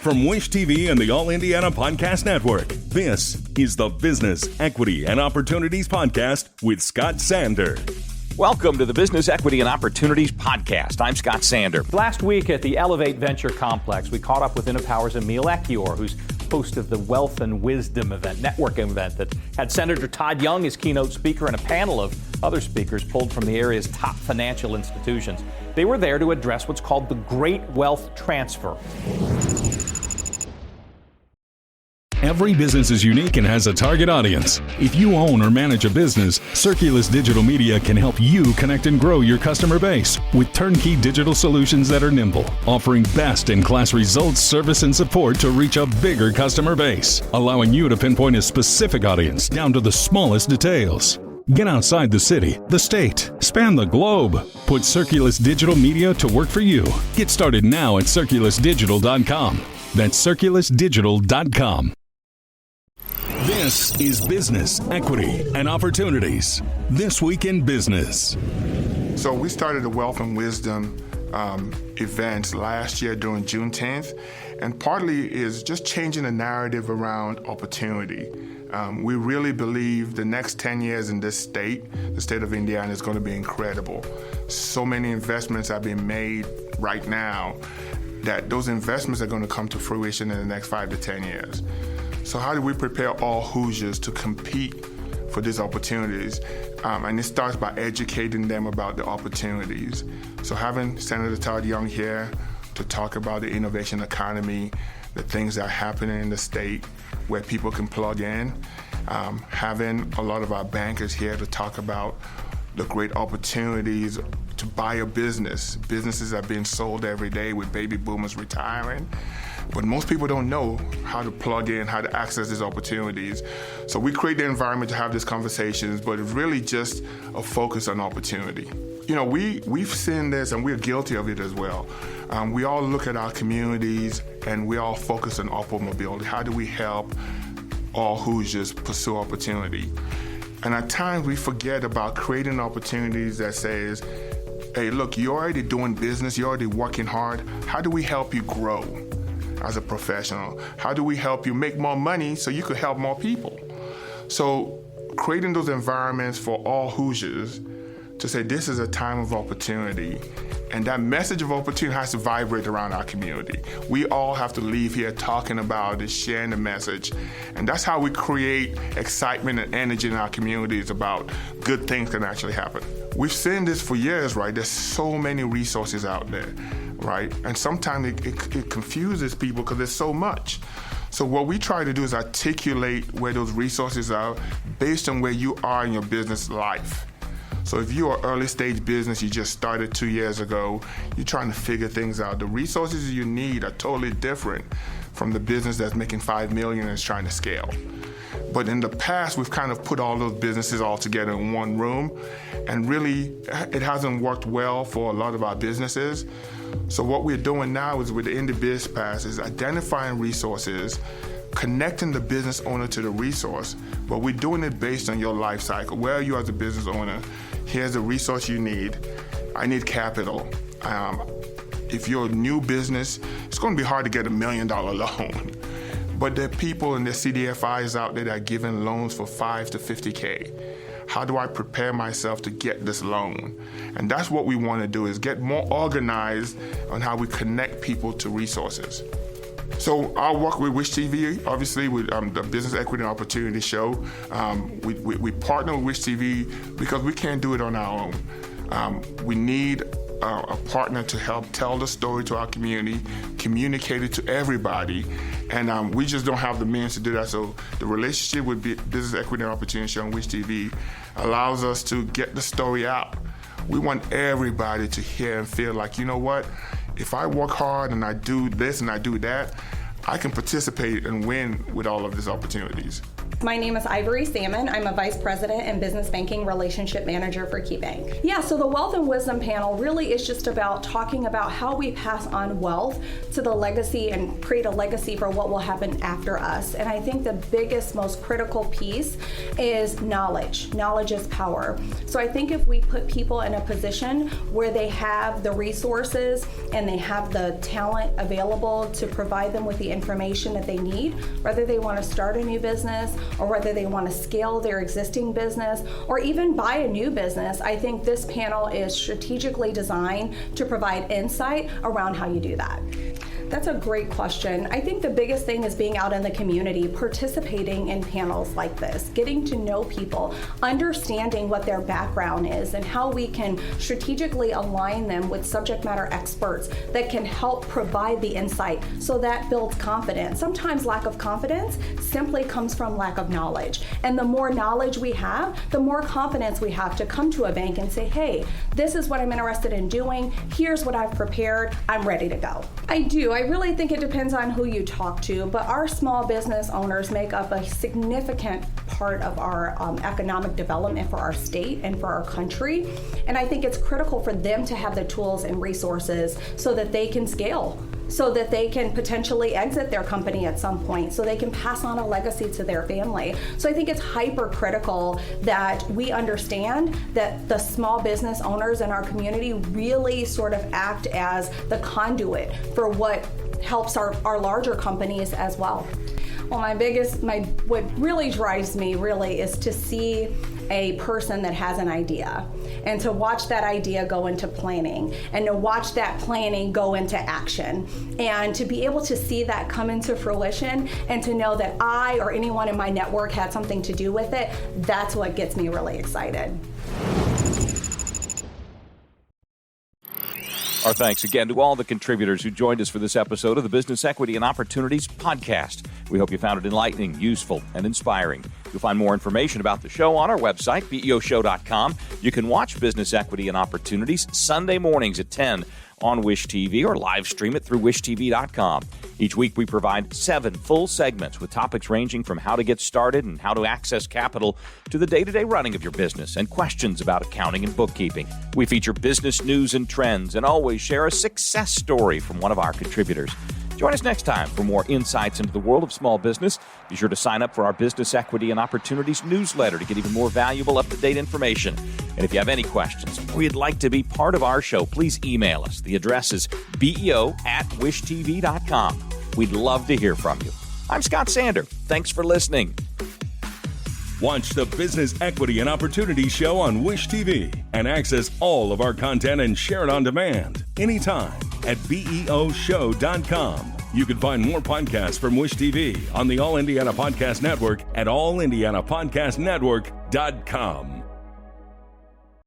From Wish TV and the All Indiana Podcast Network, this is the Business, Equity, and Opportunities Podcast with Scott Sander. Welcome to the Business, Equity, and Opportunities Podcast. I'm Scott Sander. Last week at the Elevate Venture Complex, we caught up with INNOPOWER'S EMIL EKIYOR, who's host of the Wealth and Wisdom event, networking event that had Senator Todd Young as keynote speaker and a panel of other speakers pulled from the area's top financial institutions. They were there to address what's called the Great Wealth Transfer. Every business is unique and has a target audience. If you own or manage a business, Circulus Digital Media can help you connect and grow your customer base with turnkey digital solutions that are nimble, offering best-in-class results, service, and support to reach a bigger customer base, allowing you to pinpoint a specific audience down to the smallest details. Get outside the city, the state, span the globe. Put Circulus Digital Media to work for you. Get started now at circulusdigital.com. That's circulusdigital.com. This is Business, Equity, and Opportunities. This Week in Business. So we started the Wealth and Wisdom events last year during June 10th, and partly is just changing the narrative around opportunity. We really believe the next 10 years in this state, the state of Indiana, is going to be incredible. So many investments are being made right now that those investments are going to come to fruition in the next 5 to 10 years. So how do we prepare all Hoosiers to compete for these opportunities? And it starts by educating them about the opportunities. So having Senator Todd Young here to talk about the innovation economy, the things that are happening in the state where people can plug in, having a lot of our bankers here to talk about the great opportunities to buy a business. Businesses are being sold every day with baby boomers retiring. But most people don't know how to plug in, how to access these opportunities. So we create the environment to have these conversations, but it's really just a focus on opportunity. You know, we've seen this and we're guilty of it as well. We all look at our communities and we all focus on upward mobility. How do we help all Hoosiers pursue opportunity? And at times we forget about creating opportunities that says, hey, look, you're already doing business, you're already working hard. How do we help you grow as a professional? How do we help you make more money so you could help more people? So creating those environments for all Hoosiers to say this is a time of opportunity, and that message of opportunity has to vibrate around our community. We all have to leave here talking about it, sharing the message, and that's how we create excitement and energy in our communities about good things can actually happen. We've seen this for years, right? There's so many resources out there, right? And sometimes it confuses people because there's so much. So what we try to do is articulate where those resources are based on where you are in your business life. So if you're an early stage business, you just started 2 years ago, you're trying to figure things out. The resources you need are totally different from the business that's making $5 million and is trying to scale. But in the past, we've kind of put all those businesses all together in one room, and really, it hasn't worked well for a lot of our businesses. So what we're doing now is with the Indie Biz Pass is identifying resources, connecting the business owner to the resource, but we're doing it based on your life cycle. Where are you as a business owner? Here's the resource you need. I need capital. If you're a new business, it's going to be hard to get $1 million loan. But there are people and there are CDFIs out there that are giving loans for $5 to $50K. How do I prepare myself to get this loan? And that's what we want to do, is get more organized on how we connect people to resources. So I work with Wish TV, obviously, with the Business Equity and Opportunity Show. We partner with Wish TV because we can't do it on our own. We need a partner to help tell the story to our community, communicate it to everybody, and we just don't have the means to do that. So the relationship with Business Equity and Opportunity Show on Wish TV allows us to get the story out. We want everybody to hear and feel like, you know what, if I work hard and I do this and I do that, I can participate and win with all of these opportunities. My name is Ivory Salmon. I'm a Vice President and Business Banking Relationship Manager for KeyBank. Yeah, so the Wealth and Wisdom panel really is just about talking about how we pass on wealth to the legacy and create a legacy for what will happen after us. And I think the biggest, most critical piece is knowledge. Knowledge is power. So I think if we put people in a position where they have the resources and they have the talent available to provide them with the information that they need, whether they want to start a new business or whether they want to scale their existing business or even buy a new business, I think this panel is strategically designed to provide insight around how you do that. That's a great question. I think the biggest thing is being out in the community, participating in panels like this, getting to know people, understanding what their background is, and how we can strategically align them with subject matter experts that can help provide the insight so that builds confidence. Sometimes lack of confidence simply comes from lack of knowledge. And the more knowledge we have, the more confidence we have to come to a bank and say, hey, this is what I'm interested in doing. Here's what I've prepared. I'm ready to go. I really think it depends on who you talk to, but our small business owners make up a significant part of our economic development for our state and for our country. And I think it's critical for them to have the tools and resources so that they can scale, so that they can potentially exit their company at some point, so they can pass on a legacy to their family. So I think it's hyper-critical that we understand that the small business owners in our community really sort of act as the conduit for what helps our larger companies as well. Well, what really drives me really is to see a person that has an idea and to watch that idea go into planning and to watch that planning go into action and to be able to see that come into fruition and to know that I or anyone in my network had something to do with it. That's what gets me really excited. Our thanks again to all the contributors who joined us for this episode of the Business Equity and Opportunities podcast. We hope you found it enlightening, useful, and inspiring. You'll find more information about the show on our website, BEOshow.com. You can watch Business Equity and Opportunities Sunday mornings at 10 on Wish TV or live stream it through wishtv.com. Each week we provide 7 full segments with topics ranging from how to get started and how to access capital to the day-to-day running of your business and questions about accounting and bookkeeping. We feature business news and trends and always share a success story from one of our contributors. Join us next time for more insights into the world of small business. Be sure to sign up for our Business Equity and Opportunities newsletter to get even more valuable, up-to-date information. And if you have any questions or you'd like to be part of our show, please email us. The address is beo@wishtv.com. We'd love to hear from you. I'm Scott Sander. Thanks for listening. Watch the Business Equity and Opportunities show on Wish TV and access all of our content and share it on demand anytime at BEOshow.com. You can find more podcasts from Wish TV on the All Indiana Podcast Network at allindianapodcastnetwork.com.